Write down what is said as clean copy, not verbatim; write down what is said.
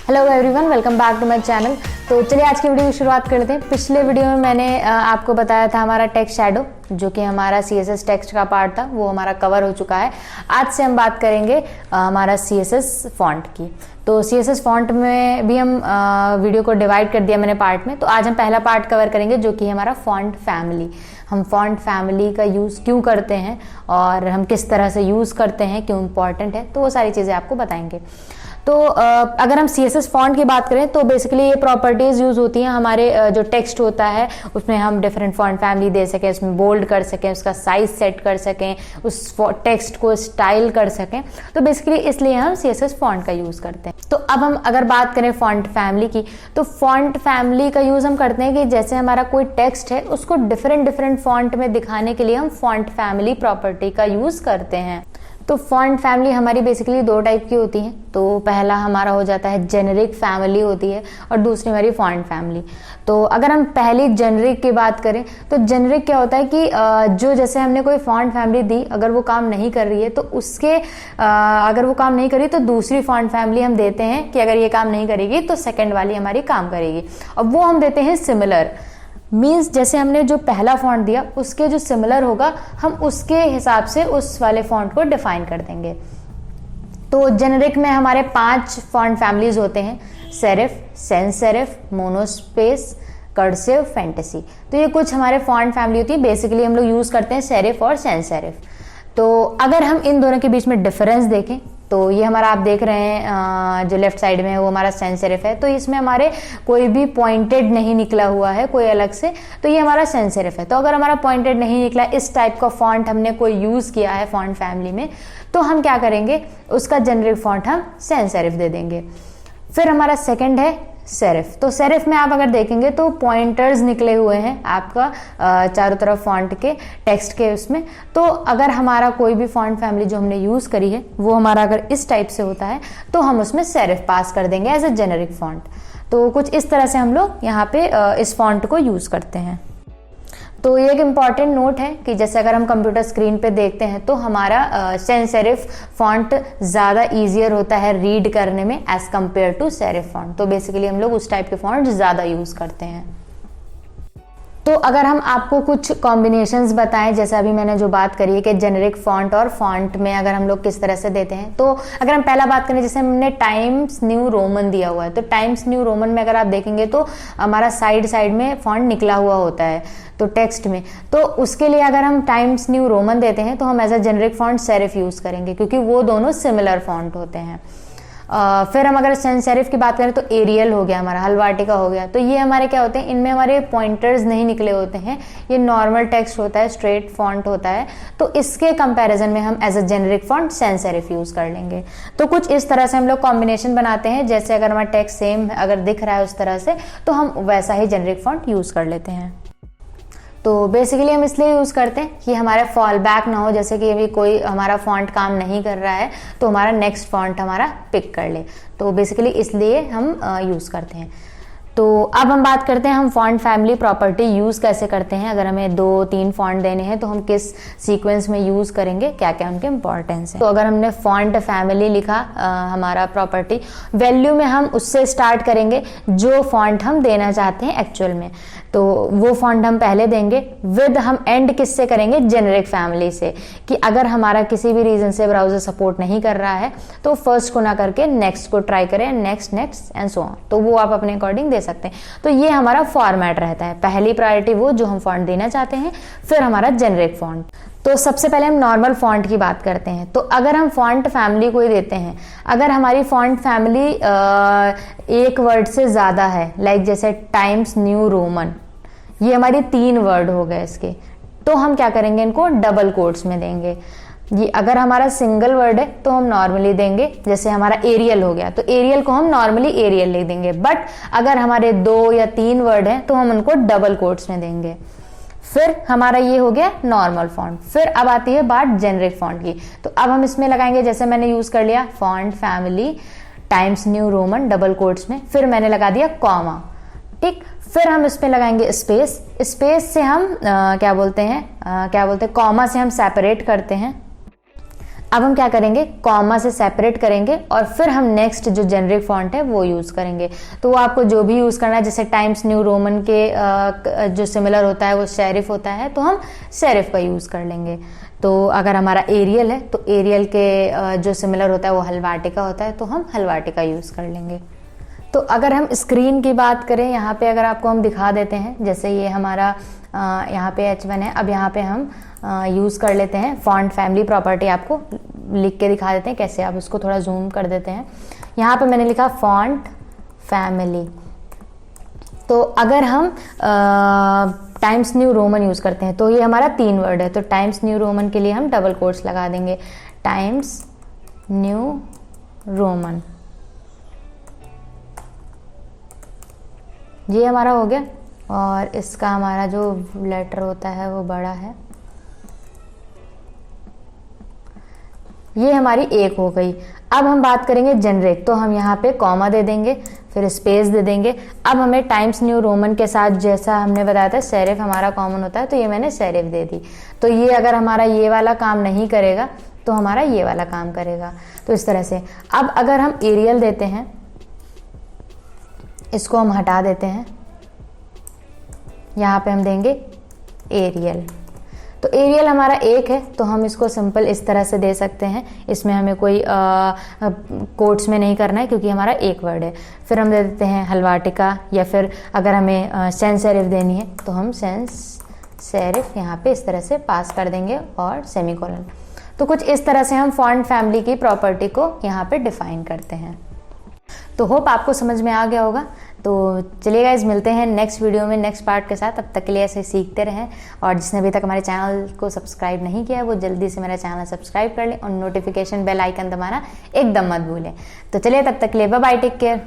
Hello everyone, welcome back to my channel. तो चलिए आज की वीडियो की शुरुआत करते हैं। पिछले वीडियो में मैंने आपको बताया था हमारा टेक्स्ट शैडो, जो कि हमारा CSS टेक्स्ट का पार्ट था, वो हमारा कवर हो चुका है। आज से हम बात करेंगे हमारा CSS फॉन्ट की। तो CSS फॉन्ट में भी हम वीडियो को डिवाइड कर दिया मैंने पार्ट में। तो आज हम पहला पार्ट कवर करेंगे, जो कि हमारा फॉन्ट फैमिली। हम फॉन्ट फैमिली का यूज़ क्यों करते हैं और हम किस तरह से यूज़ करते हैं, क्यों इम्पॉर्टेंट है, तो वो सारी चीज़ें आपको बताएंगे। तो अगर हम CSS फॉन्ट की बात करें तो बेसिकली ये प्रॉपर्टीज़ यूज़ होती हैं हमारे जो टेक्स्ट होता है उसमें हम डिफरेंट फॉन्ट फैमिली दे सकें, उसमें बोल्ड कर सकें, उसका साइज सेट कर सकें, उस टेक्स्ट को स्टाइल कर सकें। तो बेसिकली इसलिए हम CSS फॉन्ट का यूज़ करते हैं। तो अब हम अगर बात करें फॉन्ट फैमिली की, तो फॉन्ट फैमिली का यूज़ हम करते हैं कि जैसे हमारा कोई टेक्स्ट है उसको डिफरेंट फॉन्ट में दिखाने के लिए हम फॉन्ट फैमिली प्रॉपर्टी का यूज़ करते हैं। तो फॉन्ट फैमिली हमारी बेसिकली दो टाइप की होती हैं। तो पहला हमारा हो जाता है जेनेरिक फैमिली होती है और दूसरी हमारी फॉन्ट फैमिली। तो अगर हम पहली जेनेरिक की बात करें तो जेनेरिक क्या होता है कि जो जैसे हमने कोई फॉन्ट फैमिली दी, अगर वो काम नहीं कर रही है तो उसके अगर वो काम नहीं करी तो दूसरी फॉन्ट फैमिली हम देते हैं कि अगर ये काम नहीं करेगी तो सेकेंड वाली हमारी काम करेगी, और वो हम देते हैं सिमिलर। मीन्स जैसे हमने जो पहला फॉन्ट दिया उसके जो सिमिलर होगा हम उसके हिसाब से उस वाले फॉन्ट को डिफाइन कर देंगे। तो जेनेरिक में हमारे 5 फॉन्ट फैमिलीज होते हैं: serif, sans serif, monospace, cursive, fantasy. तो ये कुछ हमारे फॉन्ट फैमिली होती है। बेसिकली हम लोग यूज करते हैं सेरिफ और सैंस सेरिफ। तो अगर हम इन दोनों के बीच में डिफरेंस देखें तो ये हमारा आप देख रहे हैं जो लेफ्ट साइड में है वो हमारा सैंस सेरिफ है। तो इसमें हमारे कोई भी पॉइंटेड नहीं निकला हुआ है कोई अलग से, तो ये हमारा सैंस सेरिफ है। तो अगर हमारा पॉइंटेड नहीं निकला, इस टाइप का फॉन्ट हमने कोई यूज किया है फॉन्ट फैमिली में, तो हम क्या करेंगे, उसका जेनेरिक फॉन्ट हम सैंस सेरिफ दे देंगे। फिर हमारा सेकंड है सेरिफ। तो सेरिफ में आप अगर देखेंगे तो पॉइंटर्स निकले हुए हैं आपका चारों तरफ फॉन्ट के टेक्स्ट के उसमें। तो अगर हमारा कोई भी फॉन्ट फैमिली जो हमने यूज करी है वो हमारा अगर इस टाइप से होता है तो हम उसमें सेरिफ पास कर देंगे एज ए जेनेरिक फॉन्ट। तो कुछ इस तरह से हम लोग यहाँ पे इस फॉन्ट को यूज करते हैं। तो ये एक इम्पॉर्टेंट नोट है कि जैसे अगर हम कंप्यूटर स्क्रीन पे देखते हैं तो हमारा सैंस सेरिफ फॉन्ट ज़्यादा ईजियर होता है रीड करने में as compare to serif font. तो बेसिकली हम लोग उस टाइप के फॉन्ट ज़्यादा यूज़ करते हैं। तो अगर हम आपको कुछ कॉम्बिनेशंस बताएं, जैसे अभी मैंने जो बात करी है कि जेनेरिक फॉन्ट और फॉन्ट में अगर हम लोग किस तरह से देते हैं, तो अगर हम पहला बात करें, जैसे हमने टाइम्स न्यू रोमन दिया हुआ है, तो टाइम्स न्यू रोमन में अगर आप देखेंगे तो हमारा साइड में फॉन्ट निकला हुआ होता है तो टेक्स्ट में। तो उसके लिए अगर हम टाइम्स न्यू रोमन देते हैं तो हम as a generic font serif use करेंगे, क्योंकि वो दोनों सिमिलर फॉन्ट होते हैं। फिर हम अगर सैंस सेरिफ की बात करें तो एरियल हो गया हमारा, हलवाटिका हो गया। तो ये हमारे क्या होते हैं, इनमें हमारे पॉइंटर्स नहीं निकले होते हैं, ये नॉर्मल टेक्स्ट होता है, स्ट्रेट फॉन्ट होता है। तो इसके कंपैरिजन में हम as a generic font sans serif use कर लेंगे। तो कुछ इस तरह से हम लोग कॉम्बिनेशन बनाते हैं, जैसे अगर हमारा टेक्स्ट सेम अगर दिख रहा है उस तरह से तो हम वैसा ही जेनेरिक फॉन्ट यूज कर लेते हैं। तो बेसिकली हम इसलिए यूज़ करते हैं कि हमारा फॉल बैक ना हो, जैसे कि अभी कोई हमारा फॉन्ट काम नहीं कर रहा है तो हमारा नेक्स्ट फॉन्ट हमारा पिक कर ले। तो बेसिकली इसलिए हम यूज़ करते हैं। तो अब हम बात करते हैं हम फॉन्ट फैमिली प्रॉपर्टी यूज़ कैसे करते हैं। अगर हमें 2-3 फॉन्ट देने हैं तो हम किस सीक्वेंस में यूज़ करेंगे, क्या क्या उनके इंपॉर्टेंस है। तो अगर हमने फॉन्ट फैमिली लिखा हमारा प्रॉपर्टी, वैल्यू में हम उससे स्टार्ट करेंगे जो फॉन्ट हम देना चाहते हैं एक्चुअल में, तो वो फॉन्ट हम पहले देंगे। विद हम एंड किससे करेंगे, जेनेरिक फैमिली से, कि अगर हमारा किसी भी रीजन से ब्राउजर सपोर्ट नहीं कर रहा है तो फर्स्ट को ना करके नेक्स्ट को ट्राई करें, नेक्स्ट एंड सो ऑन। तो वो आप अपने अकॉर्डिंग दे सकते हैं। तो ये हमारा फॉर्मेट रहता है, पहली प्रायोरिटी वो जो हम फॉन्ट देना चाहते हैं, फिर हमारा जेनेरिक फॉन्ट। तो सबसे पहले हम नॉर्मल फॉन्ट की बात करते हैं। तो अगर हम फॉन्ट फैमिली कोई देते हैं, अगर हमारी फॉन्ट फैमिली एक वर्ड से ज़्यादा है, लाइक जैसे टाइम्स न्यू रोमन, ये हमारी 3 वर्ड हो गए इसके, तो हम क्या करेंगे, इनको डबल कोट्स में देंगे। ये अगर हमारा सिंगल वर्ड है तो हम नॉर्मली देंगे, जैसे हमारा एरियल हो गया तो एरियल को हम नॉर्मली एरियल लिख देंगे। बट अगर हमारे 2 या 3 वर्ड हैं तो हम उनको डबल कोट्स में देंगे। फिर हमारा ये हो गया नॉर्मल फॉन्ट। फिर अब आती है बात जेनेरिक फॉन्ट की। तो अब हम इसमें लगाएंगे, जैसे मैंने यूज कर लिया font family times new Roman double quotes में, फिर मैंने लगा दिया कॉमा, ठीक। फिर हम इसमें लगाएंगे स्पेस। स्पेस से हम क्या बोलते हैं कॉमा से हम सेपरेट करते हैं। अब हम क्या करेंगे, कॉमा से सेपरेट करेंगे और फिर हम नेक्स्ट जो जेनरिक फॉन्ट है वो यूज करेंगे। तो वो आपको जो भी यूज करना है, जैसे टाइम्स न्यू रोमन के जो सिमिलर होता है वो सेरिफ होता है, तो हम सेरिफ का यूज कर लेंगे। तो अगर हमारा एरियल है तो एरियल के जो सिमिलर होता है वो हेल्वेटिका होता है, तो हम हेल्वेटिका यूज कर लेंगे। तो अगर हम स्क्रीन की बात करें, यहाँ पे अगर आपको हम दिखा देते हैं, जैसे ये हमारा यहाँ पे H1 है। अब यहाँ पे हम यूज़ कर लेते हैं फॉन्ट फैमिली प्रॉपर्टी, आपको लिख के दिखा देते हैं कैसे। आप उसको थोड़ा जूम कर देते हैं। यहाँ पे मैंने लिखा फॉन्ट फैमिली। तो अगर हम टाइम्स न्यू रोमन यूज़ करते हैं तो ये हमारा 3 वर्ड है, तो टाइम्स न्यू रोमन के लिए हम डबल कोट्स लगा देंगे, टाइम्स न्यू रोमन। ये हमारा हो गया और इसका हमारा जो लेटर होता है वो बड़ा है। ये हमारी एक हो गई। अब हम बात करेंगे जेनरिक, तो हम यहाँ पे कॉमा दे देंगे, फिर स्पेस दे देंगे। अब हमें टाइम्स न्यू रोमन के साथ जैसा हमने बताया था सेरिफ हमारा कॉमन होता है, तो ये मैंने सेरिफ दे दी। तो ये अगर हमारा ये वाला काम नहीं करेगा तो हमारा ये वाला काम करेगा। तो इस तरह से। अब अगर हम एरियल देते हैं, इसको हम हटा देते हैं, यहाँ पे हम देंगे एरियल। तो एरियल हमारा एक है, तो हम इसको सिंपल इस तरह से दे सकते हैं। इसमें हमें कोई कोट्स में नहीं करना है क्योंकि हमारा एक वर्ड है। फिर हम दे देते हैं हेल्वेटिका, या फिर अगर हमें सेंस सेरिफ देनी है तो हम सेंस सेरिफ यहाँ पे इस तरह से पास कर देंगे और सेमीकोलन। तो कुछ इस तरह से हम फॉन्ट फैमिली की प्रॉपर्टी को यहाँ पे डिफाइन करते हैं। तो होप आपको समझ में आ गया होगा। तो चलिए गाइस, मिलते हैं नेक्स्ट वीडियो में नेक्स्ट पार्ट के साथ। तब तक के लिए ऐसे सीखते रहें, और जिसने अभी तक हमारे चैनल को सब्सक्राइब नहीं किया है वो जल्दी से मेरा चैनल सब्सक्राइब कर लें और नोटिफिकेशन बेल आइकन दबाना एकदम मत भूलें। तो चलिए तब तक के लिए बाय बाय, टेक केयर।